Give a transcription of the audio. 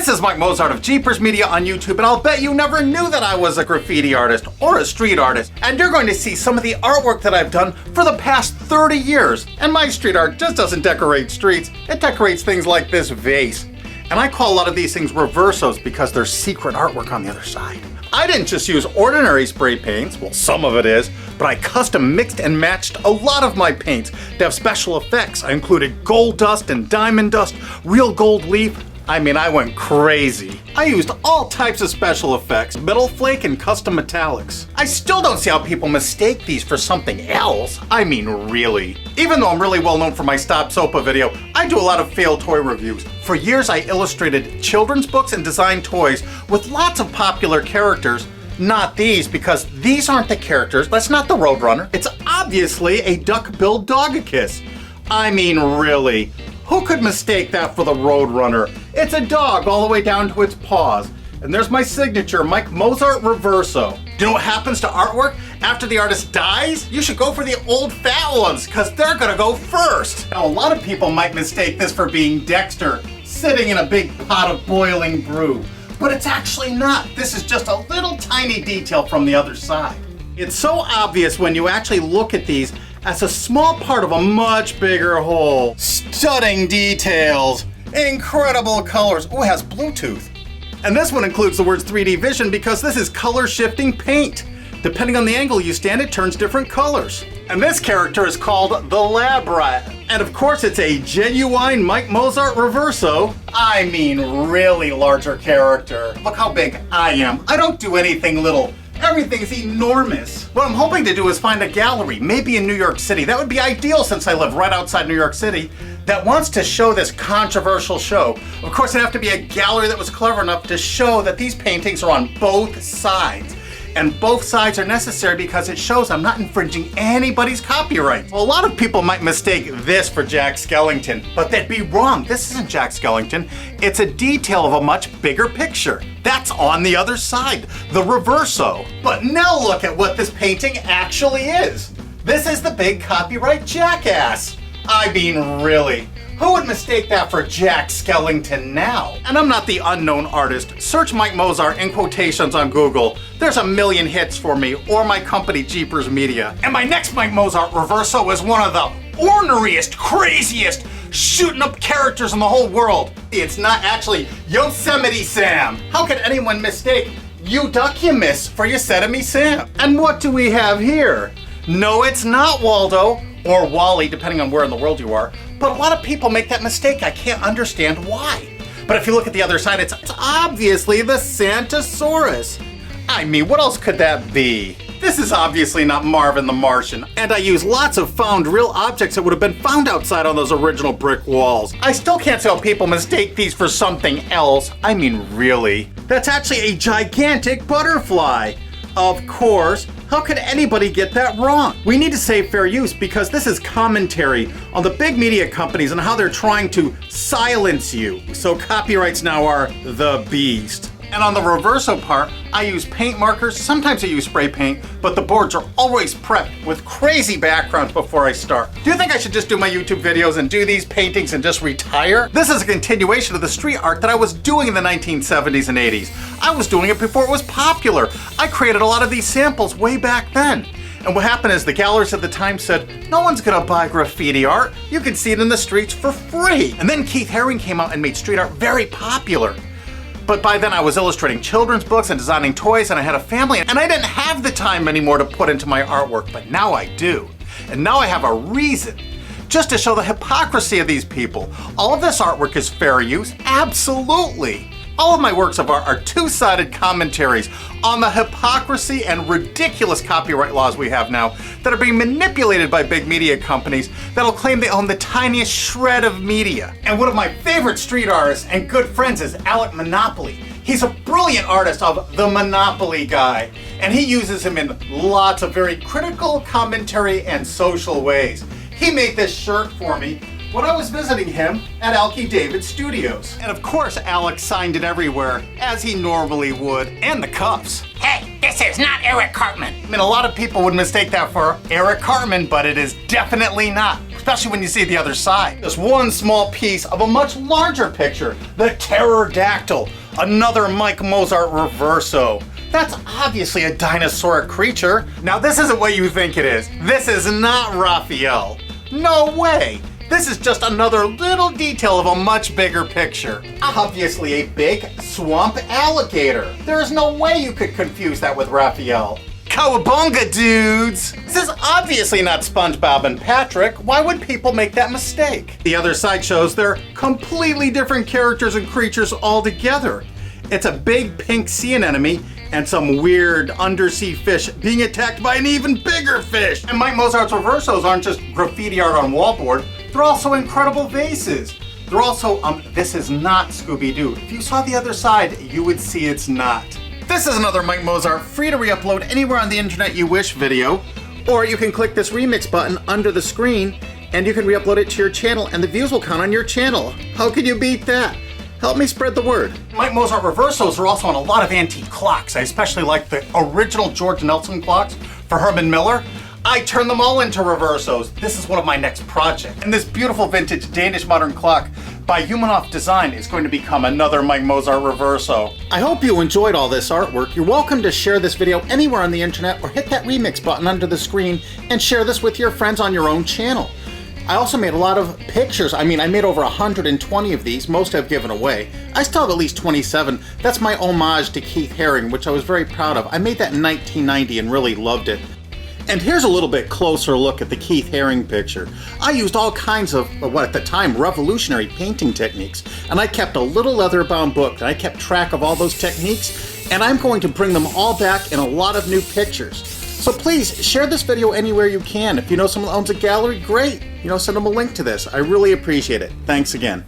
This is Mike Mozart of Jeepersmedia on YouTube, and I'll bet you never knew that I was a graffiti artist or a street artist. And you're going to see some of the artwork that I've done for the past 30 years. And my street art just doesn't decorate streets, it decorates things like this vase. And I call a lot of these things reversos because there's secret artwork on the other side. I didn't just use ordinary spray paints, well some of it is, but I custom mixed and matched a lot of my paints to have special effects. I included gold dust and diamond dust, real gold leaf. I went crazy. I used all types of special effects, metal flake and custom metallics. I still don't see how people mistake these for something else. Really. Even though I'm really well known for my Stop Sopa video, I do a lot of failed toy reviews. For years I illustrated children's books and designed toys with lots of popular characters. Not these, because these aren't the characters. That's not the Roadrunner. It's obviously a duck-billed dogicus. Really. Who could mistake that for the Roadrunner? It's a dog all the way down to its paws. And there's my signature, Mike Mozart Reverso. Do you know what happens to artwork after the artist dies? You should go for the old fat ones, because they're gonna go first. Now, a lot of people might mistake this for being Dexter, sitting in a big pot of boiling brew. But it's actually not. This is just a little tiny detail from the other side. It's so obvious when you actually look at these as a small part of a much bigger whole. Stunning details, incredible colors. Oh, it has Bluetooth. And this one includes the words 3D vision because this is color shifting paint. Depending on the angle you stand, it turns different colors. And this character is called the Lab Rat. And of course it's a genuine Mike Mozart Reverso. Really larger character. Look how big I am. I don't do anything little. Everything's enormous. What I'm hoping to do is find a gallery, maybe in New York City. That would be ideal since I live right outside New York City, that wants to show this controversial show. Of course, it'd have to be a gallery that was clever enough to show that these paintings are on both sides. And both sides are necessary because it shows I'm not infringing anybody's copyright. Well, a lot of people might mistake this for Jack Skellington, but they'd be wrong. This isn't Jack Skellington. It's a detail of a much bigger picture. That's on the other side, the Reverso. But now look at what this painting actually is. This is the big copyright jackass. Really. Who would mistake that for Jack Skellington now? And I'm not the unknown artist. Search Mike Mozart in quotations on Google. There's a million hits for me, or my company, Jeepersmedia. And my next Mike Mozart Reverso is one of the orneriest, craziest, shooting up characters in the whole world. It's not actually Yosemite Sam. How could anyone mistake You Duck You Miss for Yosemite Sam? And what do we have here? No, it's not Waldo, or Wally, depending on where in the world you are. But a lot of people make that mistake. I can't understand why. But if you look at the other side, it's obviously the Santosaurus. What else could that be? This is obviously not Marvin the Martian, and I use lots of found real objects that would have been found outside on those original brick walls. I still can't see how people mistake these for something else. Really. That's actually a gigantic butterfly. Of course. How could anybody get that wrong? We need to save fair use because this is commentary on the big media companies and how they're trying to silence you. So copyrights now are the beast. And on the Reverso part, I use paint markers, sometimes I use spray paint, but the boards are always prepped with crazy backgrounds before I start. Do you think I should just do my YouTube videos and do these paintings and just retire? This is a continuation of the street art that I was doing in the 1970s and 80s. I was doing it before it was popular. I created a lot of these samples way back then. And what happened is the galleries at the time said, no one's gonna buy graffiti art. You can see it in the streets for free. And then Keith Haring came out and made street art very popular. But by then I was illustrating children's books and designing toys, and I had a family, and I didn't have the time anymore to put into my artwork, but now I do. And now I have a reason, just to show the hypocrisy of these people. All of this artwork is fair use, absolutely. All of my works of art are two-sided commentaries on the hypocrisy and ridiculous copyright laws we have now that are being manipulated by big media companies that'll claim they own the tiniest shred of media. And one of my favorite street artists and good friends is Alec Monopoly. He's a brilliant artist of the Monopoly guy, and he uses him in lots of very critical commentary and social ways. He made this shirt for me when I was visiting him at Alki David Studios. And of course, Alex signed it everywhere, as he normally would, and the cuffs. Hey, this is not Eric Cartman. A lot of people would mistake that for Eric Cartman, but it is definitely not. especially when you see the other side. Just one small piece of a much larger picture, the pterodactyl, another Mike Mozart Reverso. That's obviously a dinosauric creature. Now this isn't what you think it is. This is not Raphael. No way. This is just another little detail of a much bigger picture. Obviously a big swamp alligator. There is no way you could confuse that with Raphael. Cowabunga, dudes! This is obviously not SpongeBob and Patrick. Why would people make that mistake? The other side shows they're completely different characters and creatures altogether. It's a big pink sea anemone and some weird undersea fish being attacked by an even bigger fish. And Mike Mozart's Reversos aren't just graffiti art on wallboard, they're also incredible vases. They're also, this is not Scooby-Doo. If you saw the other side, you would see it's not. This is another Mike Mozart free to re-upload anywhere on the internet you wish video, or you can click this remix button under the screen and you can re-upload it to your channel and the views will count on your channel. How can you beat that? Help me spread the word. Mike Mozart Reversos are also on a lot of antique clocks. I especially like the original George Nelson clocks for Herman Miller. I turned them all into Reversos. This is one of my next projects. And this beautiful vintage Danish modern clock by Humanoff Design is going to become another Mike Mozart Reverso. I hope you enjoyed all this artwork. You're welcome to share this video anywhere on the internet or hit that remix button under the screen and share this with your friends on your own channel. I also made a lot of pictures. I made over 120 of these. Most I've given away. I still have at least 27. That's my homage to Keith Haring, which I was very proud of. I made that in 1990 and really loved it. And here's a little bit closer look at the Keith Haring picture. I used all kinds of, what at the time, revolutionary painting techniques. And I kept a little leather-bound book, and I kept track of all those techniques, and I'm going to bring them all back in a lot of new pictures. So please, share this video anywhere you can. If you know someone owns a gallery, great. Send them a link to this. I really appreciate it. Thanks again.